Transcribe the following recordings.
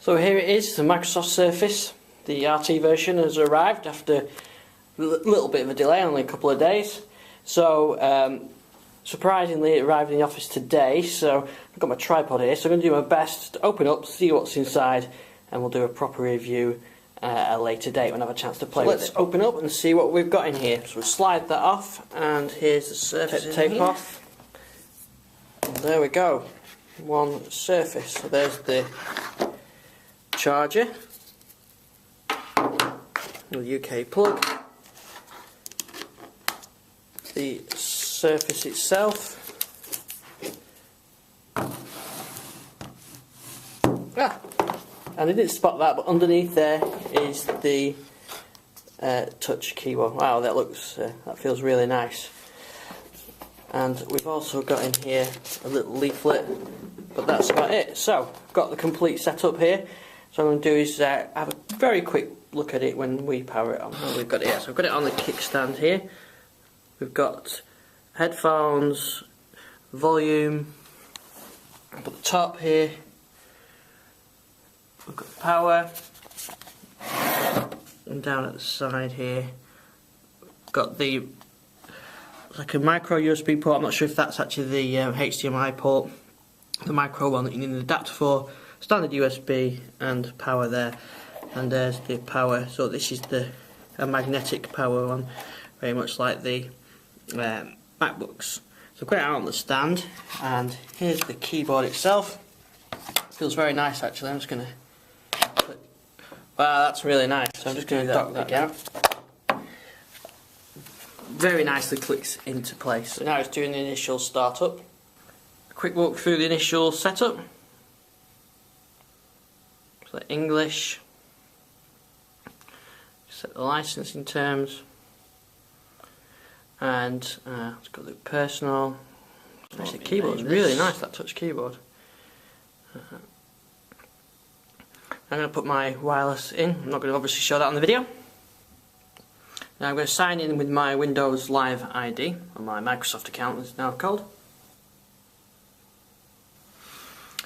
So here it is, the Microsoft Surface. The RT version has arrived after a little bit of a delay, only a couple of days. So surprisingly it arrived in the office today, so I've got my tripod here, so I'm going to do my best to open up, see what's inside, and we'll do a proper review at a later date when I have a chance to play with it. Let's open up and see what we've got in here. So we'll slide that off, and here's the Surface tape off. And there we go, one Surface. So there's the charger, the UK plug, the Surface itself, and I didn't spot that, but underneath there is the touch keyboard. Wow, that looks, that feels really nice. And we've also got in here a little leaflet, but that's about it. So, got the complete setup here. So what I'm going to do is have a very quick look at it when we power it on. We've got it here. So we've got it on the kickstand here. We've got headphones, volume up at the top here. We've got power, and down at the side here, we've got the like a micro USB port. I'm not sure if that's actually the HDMI port, the micro one that you need an adapter for. Standard USB and power there, and there's the power. So this is a magnetic power one, very much like the MacBooks. So put it out on the stand, and here's the keyboard itself. Feels very nice actually. I'm just going to put, wow, that's really nice. So I'm just going to dock that down. Very nicely clicks into place. So now it's doing the initial startup. A quick walk through the initial setup. So English. Set the licensing terms. And it's got the personal. Actually, the keyboard's really nice, that touch keyboard. I'm going to put my wireless in. I'm not going to obviously show that on the video. Now I'm going to sign in with my Windows Live ID, or my Microsoft account as it's now called.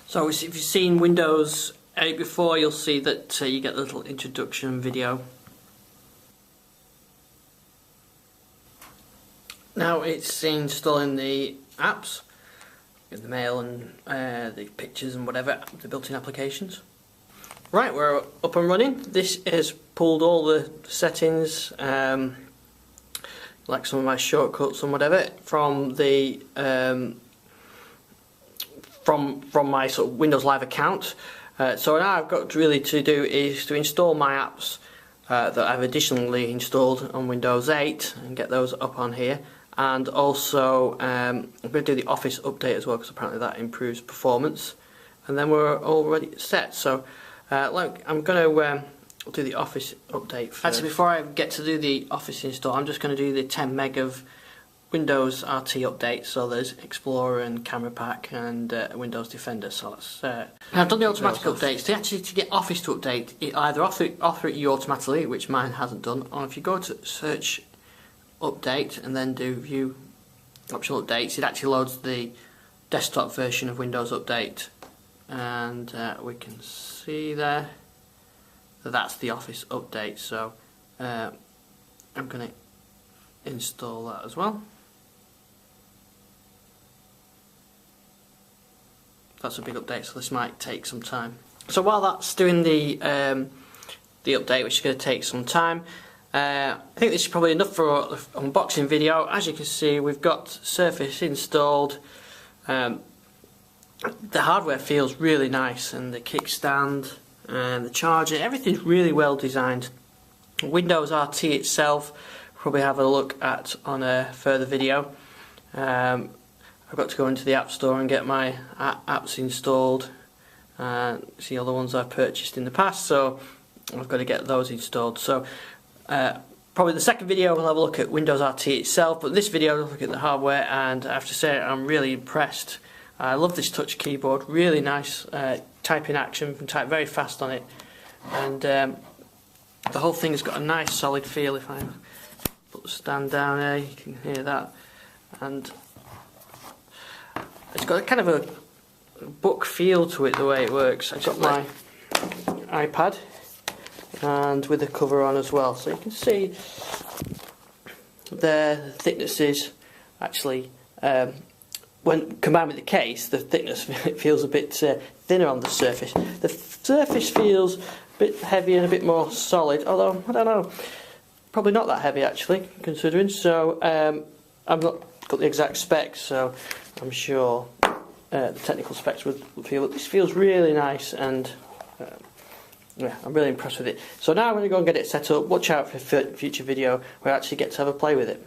So if you've seen Windows 8 before, you'll see that you get a little introduction video. Now it's installing the apps, the mail and the pictures and whatever, the built-in applications. Right, we're up and running. This has pulled all the settings, like some of my shortcuts and whatever, from the from my sort of Windows Live account. So now I've got really to do is to install my apps that I've additionally installed on Windows 8 and get those up on here. And also I'm going to do the Office update as well, because apparently that improves performance. And then we're already set. So I'm going to do the Office update first. Actually, before I get to do the Office install, I'm just going to do the 10 meg of Windows RT update. So there's Explorer and Camera Pack and Windows Defender. So that's I've done the automatic updates. To get Office to update, it either offer it you automatically, which mine hasn't done, or if you go to search update and then do view optional updates, it actually loads the desktop version of Windows Update, and we can see there that that's the Office update. So I'm going to install that as well. That's a big update, so this might take some time. So while that's doing the update, which is going to take some time, I think this is probably enough for an unboxing video. As you can see, we've got Surface installed. The hardware feels really nice, and the kickstand and the charger, everything's really well designed. Windows RT itself, probably have a look at on a further video. I've got to go into the App Store and get my apps installed. See all the ones I've purchased in the past, so I've got to get those installed. So probably the second video we'll have a look at Windows RT itself, but this video we'll look at the hardware, and I have to say I'm really impressed. I love this touch keyboard, really nice typing action, you can type very fast on it, and the whole thing has got a nice solid feel. If I put the stand down there, you can hear that, and it's got a kind of a book feel to it, the way it works. I've got my iPad, and with the cover on as well. So you can see the thicknesses actually, when combined with the case, the thickness feels a bit thinner on the surface. The surface feels a bit heavier and a bit more solid, although I don't know, probably not that heavy actually, considering. So I've not got the exact specs, so I'm sure the technical specs would feel that this feels really nice, and yeah, I'm really impressed with it. So now I'm going to go and get it set up. Watch out for a future video where I actually get to have a play with it.